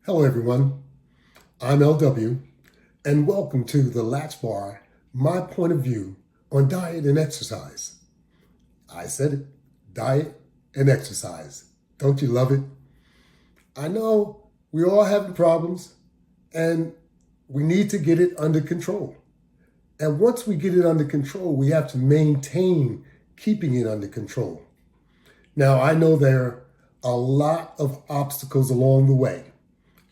Hello, everyone. I'm LW, and welcome to the Latch Bar, my point of view on diet and exercise. I said it, diet and exercise. Don't you love it? I know we're all having problems, and we need to get it under control. And once we get it under control, we have to maintain keeping it under control. Now, I know there are a lot of obstacles along the way,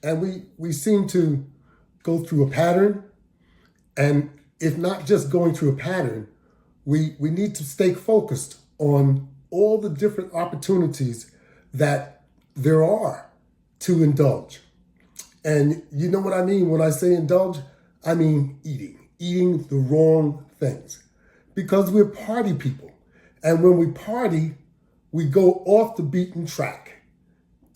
and we seem to go through a pattern. And if not just going through a pattern, we need to stay focused on all the different opportunities that there are to indulge. And you know what I mean when I say indulge? I mean eating the wrong things. Because we're party people. And when we party, we go off the beaten track.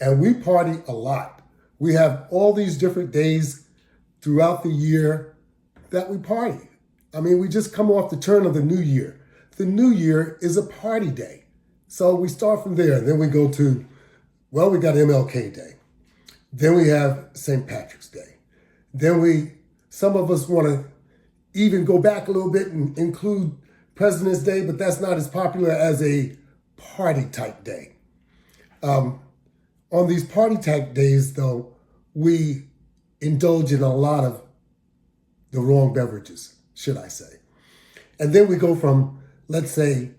And we party a lot. We have all these different days throughout the year that we party. I mean, we just come off the turn of the new year. The new year is a party day. So we start from there. Then we go to, well, we got MLK Day. Then we have St. Patrick's Day. Then some of us want to even go back a little bit and include President's Day, but that's not as popular as a party type day. On these party type days, though, we indulge in a lot of the wrong beverages, should I say. And then we go from, let's say,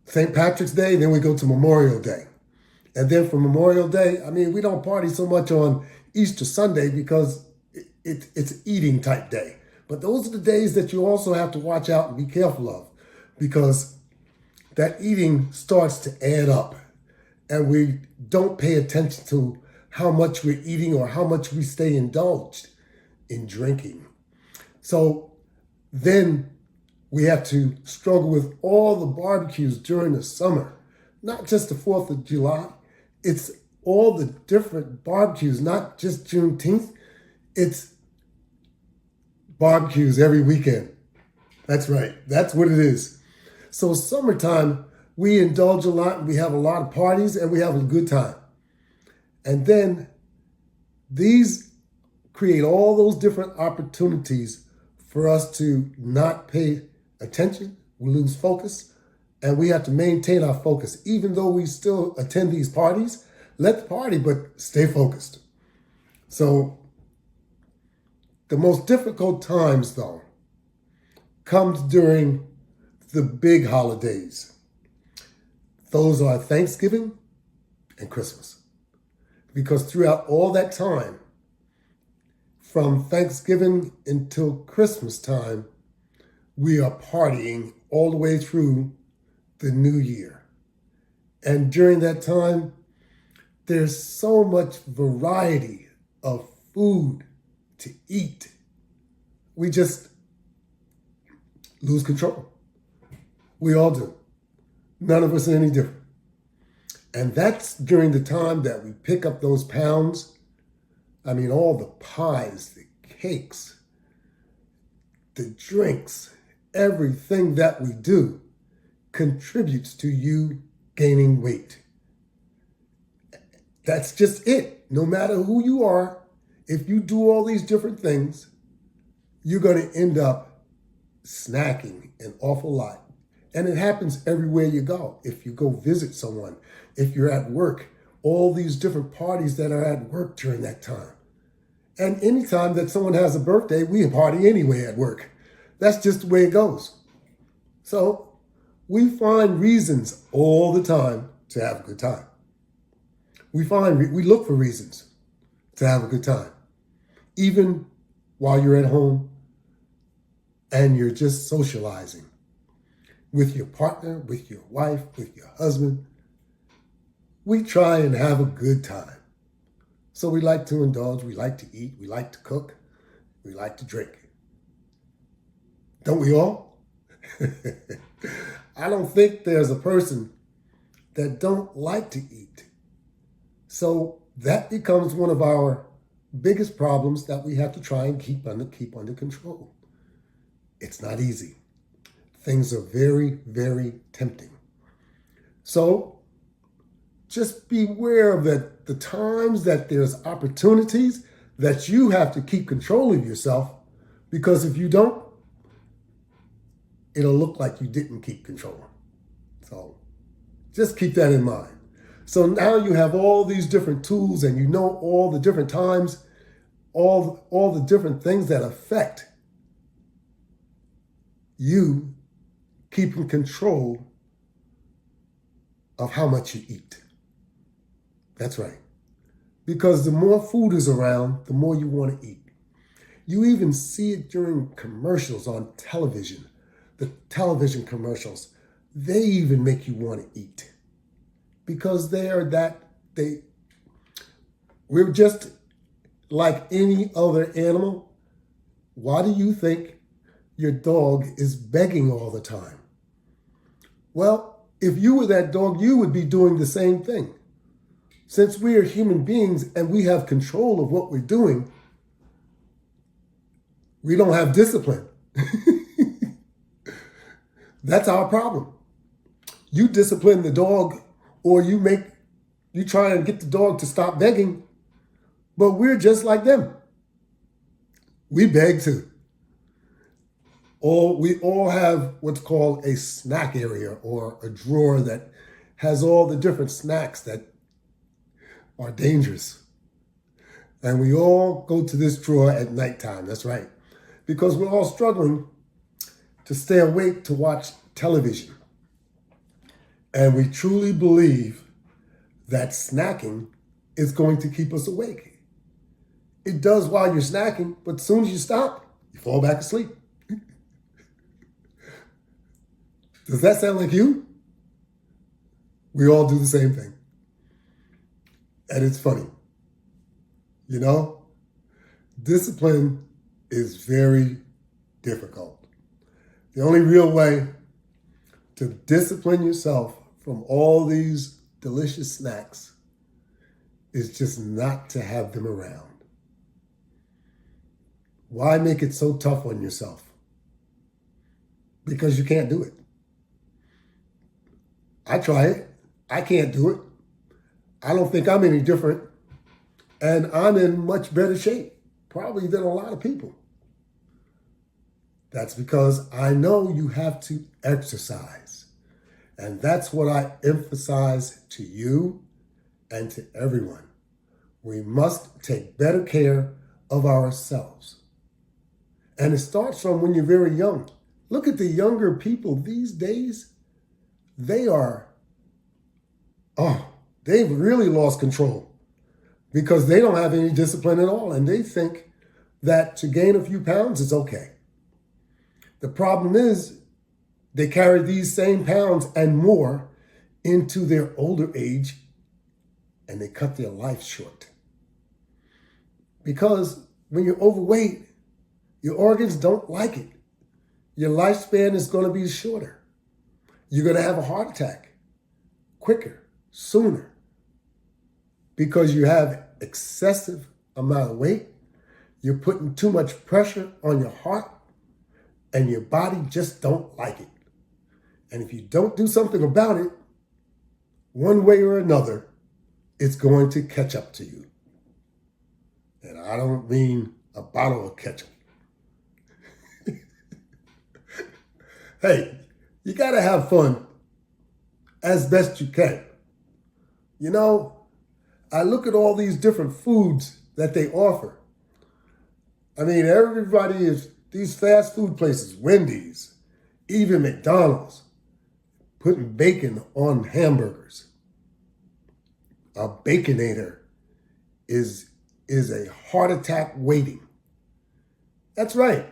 St. Patrick's Day, then we go to Memorial Day. And then for Memorial Day, I mean, we don't party so much on Easter Sunday because it's eating type day. But those are the days that you also have to watch out and be careful of, because that eating starts to add up. And we don't pay attention to how much we're eating or how much we stay indulged in drinking. So then we have to struggle with all the barbecues during the summer, not just the 4th of July. It's all the different barbecues, not just Juneteenth. It's barbecues every weekend. That's right. That's what it is. So summertime, we indulge a lot, and we have a lot of parties, and we have a good time. And then these create all those different opportunities for us to not pay attention. We lose focus, and we have to maintain our focus. Even though we still attend these parties, let's party, but stay focused. So the most difficult times, though, comes during the big holidays. Those are Thanksgiving and Christmas. Because throughout all that time, from Thanksgiving until Christmas time, we are partying all the way through the new year. And during that time, there's so much variety of food to eat. We just lose control. We all do. None of us are any different. And that's during the time that we pick up those pounds. I mean, all the pies, the cakes, the drinks, everything that we do contributes to you gaining weight. That's just it. No matter who you are, if you do all these different things, you're going to end up snacking an awful lot. And it happens everywhere you go. If you go visit someone, if you're at work, all these different parties that are at work during that time. And anytime that someone has a birthday, we party anyway at work. That's just the way it goes. So we find reasons all the time to have a good time. We look for reasons to have a good time. Even while you're at home and you're just socializing with your partner, with your wife, with your husband, we try and have a good time. So we like to indulge, we like to eat, we like to cook, we like to drink. Don't we all? I don't think there's a person that don't like to eat. So that becomes one of our biggest problems that we have to try and keep under control. It's not easy. Things are very, very tempting. So just beware of the times that there's opportunities that you have to keep control of yourself, because if you don't, it'll look like you didn't keep control. So just keep that in mind. So now you have all these different tools and you know all the different times, all the different things that affect you keeping control of how much you eat. That's right. Because the more food is around, the more you want to eat. You even see it during commercials on television. The television commercials, they even make you want to eat. Because we're just like any other animal. Why do you think your dog is begging all the time? Well, if you were that dog, you would be doing the same thing. Since we are human beings and we have control of what we're doing, we don't have discipline. That's our problem. You discipline the dog, or you try and get the dog to stop begging, but we're just like them. We beg too. We all have what's called a snack area, or a drawer that has all the different snacks that are dangerous. And we all go to this drawer at nighttime, that's right. Because we're all struggling to stay awake to watch television. And we truly believe that snacking is going to keep us awake. It does while you're snacking, but as soon as you stop, you fall back asleep. Does that sound like you? We all do the same thing. And it's funny. You know, discipline is very difficult. The only real way to discipline yourself from all these delicious snacks is just not to have them around. Why make it so tough on yourself? Because you can't do it. I try it. I can't do it. I don't think I'm any different. And I'm in much better shape, probably, than a lot of people. That's because I know you have to exercise. And that's what I emphasize to you and to everyone. We must take better care of ourselves. And it starts from when you're very young. Look at the younger people these days. They've really lost control because they don't have any discipline at all. And they think that to gain a few pounds is okay. The problem is they carry these same pounds and more into their older age, and they cut their life short. Because when you're overweight, your organs don't like it. Your lifespan is going to be shorter. You're going to have a heart attack quicker, sooner, because you have excessive amount of weight. You're putting too much pressure on your heart, and your body just don't like it. And if you don't do something about it, one way or another, it's going to catch up to you. And I don't mean a bottle of ketchup. Hey, you got to have fun as best you can. You know, I look at all these different foods that they offer. I mean, everybody is, these fast food places, Wendy's, even McDonald's, putting bacon on hamburgers. A Baconator is a heart attack waiting. That's right.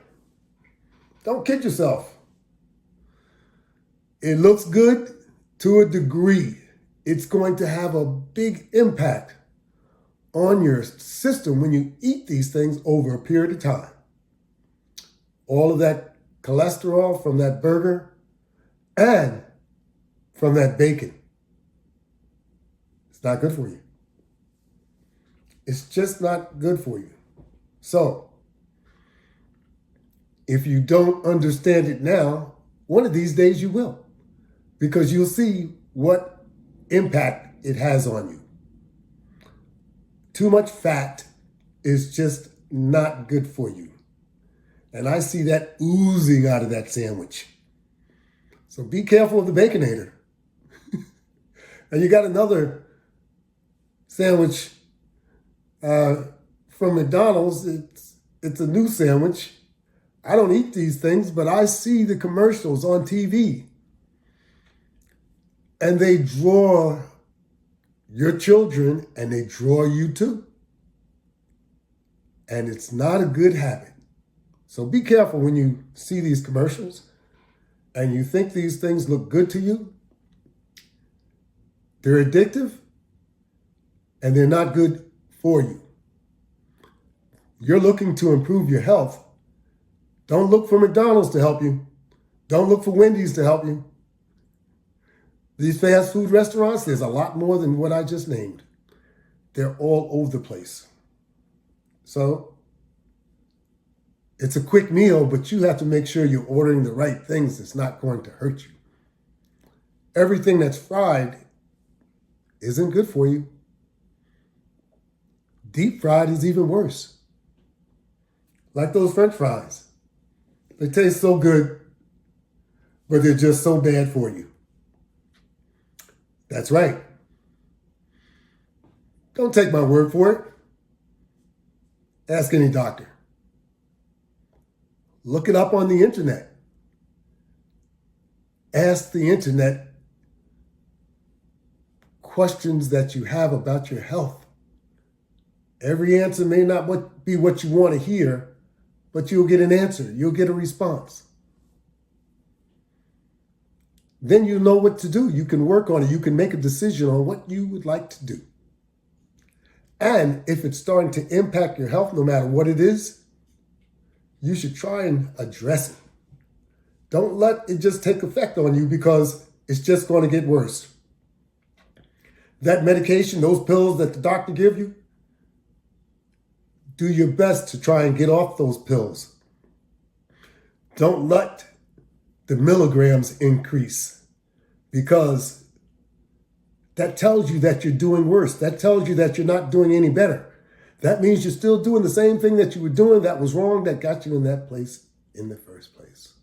Don't kid yourself. It looks good to a degree. It's going to have a big impact on your system when you eat these things over a period of time. All of that cholesterol from that burger and from that bacon. It's not good for you. It's just not good for you. So, if you don't understand it now, one of these days you will. Because you'll see what impact it has on you. Too much fat is just not good for you. And I see that oozing out of that sandwich. So be careful of the Baconator. And you got another sandwich from McDonald's. It's a new sandwich. I don't eat these things, but I see the commercials on TV. And they draw your children and they draw you too. And it's not a good habit. So be careful when you see these commercials and you think these things look good to you. They're addictive and they're not good for you. You're looking to improve your health. Don't look for McDonald's to help you. Don't look for Wendy's to help you. These fast food restaurants, there's a lot more than what I just named. They're all over the place. So it's a quick meal, but you have to make sure you're ordering the right things that's not going to hurt you. Everything that's fried isn't good for you. Deep fried is even worse. Like those French fries. They taste so good, but they're just so bad for you. That's right. Don't take my word for it. Ask any doctor. Look it up on the internet. Ask the internet questions that you have about your health. Every answer may not be what you want to hear, but you'll get an answer. You'll get a response. Then you know what to do. You can work on it. You can make a decision on what you would like to do. And if it's starting to impact your health, no matter what it is, you should try and address it. Don't let it just take effect on you because it's just going to get worse. That medication, those pills that the doctor give you, do your best to try and get off those pills. Don't let the milligrams increase because that tells you that you're doing worse. That tells you that you're not doing any better. That means you're still doing the same thing that you were doing that was wrong, that got you in that place in the first place.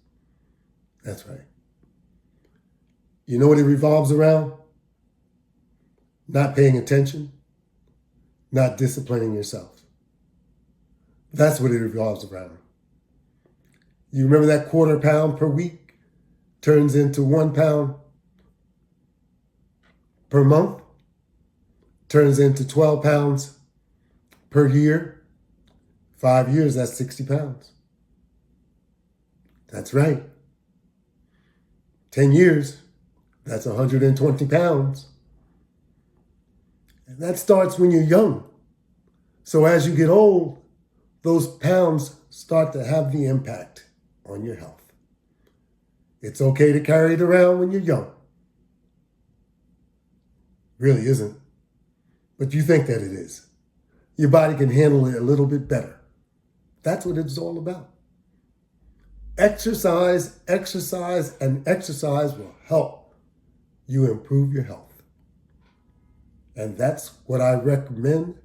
That's right. You know what it revolves around? Not paying attention, not disciplining yourself. That's what it revolves around. You remember that quarter pound per week turns into 1 pound per month, turns into 12 pounds per year. 5 years, that's 60 pounds. That's right. 10 years, that's 120 pounds. And that starts when you're young. So as you get old, those pounds start to have the impact on your health. It's okay to carry it around when you're young. Really isn't. But you think that it is. Your body can handle it a little bit better. That's what it's all about. Exercise, exercise, and exercise will help you improve your health. And that's what I recommend.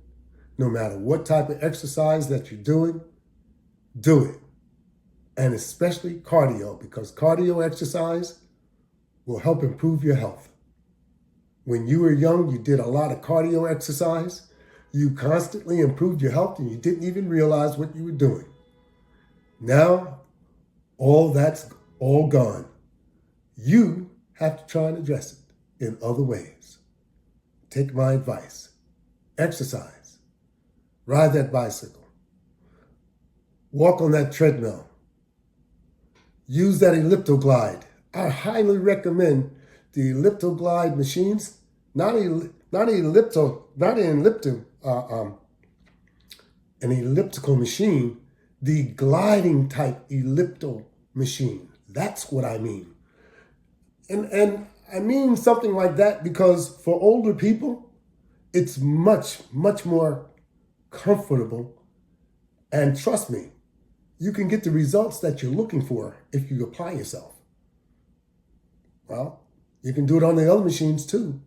No matter what type of exercise that you're doing, do it. And especially cardio, because cardio exercise will help improve your health. When you were young, you did a lot of cardio exercise. You constantly improved your health and you didn't even realize what you were doing. Now, all that's all gone. You have to try and address it in other ways. Take my advice. Exercise. Ride that bicycle. Walk on that treadmill. Use that elliptoglide. I highly recommend the elliptoglide an elliptical machine, the gliding type elliptical machine. That's what I mean. And I mean something like that because for older people, it's much, much more comfortable. And trust me, you can get the results that you're looking for if you apply yourself. Well, you can do it on the other machines too.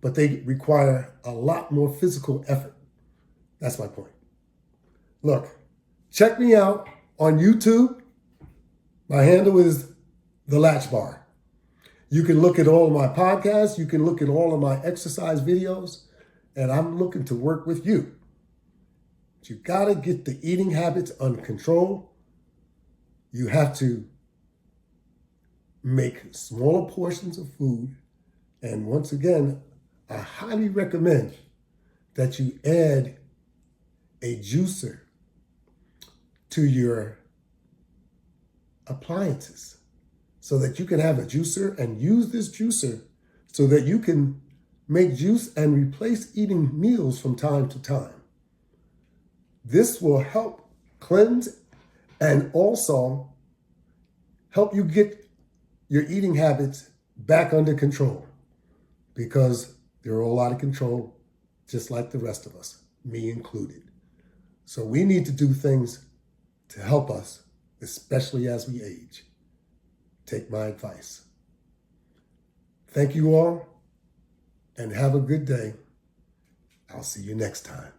but they require a lot more physical effort. That's my point. Look, check me out on YouTube. My handle is the Latch Bar. You can look at all of my podcasts. You can look at all of my exercise videos. And I'm looking to work with you. But you got to get the eating habits under control. You have to make smaller portions of food. And once again, I highly recommend that you add a juicer to your appliances so that you can have a juicer and use this juicer so that you can make juice and replace eating meals from time to time. This will help cleanse and also help you get your eating habits back under control, because they're all out of control, just like the rest of us, me included. So we need to do things to help us, especially as we age. Take my advice. Thank you all, and have a good day. I'll see you next time.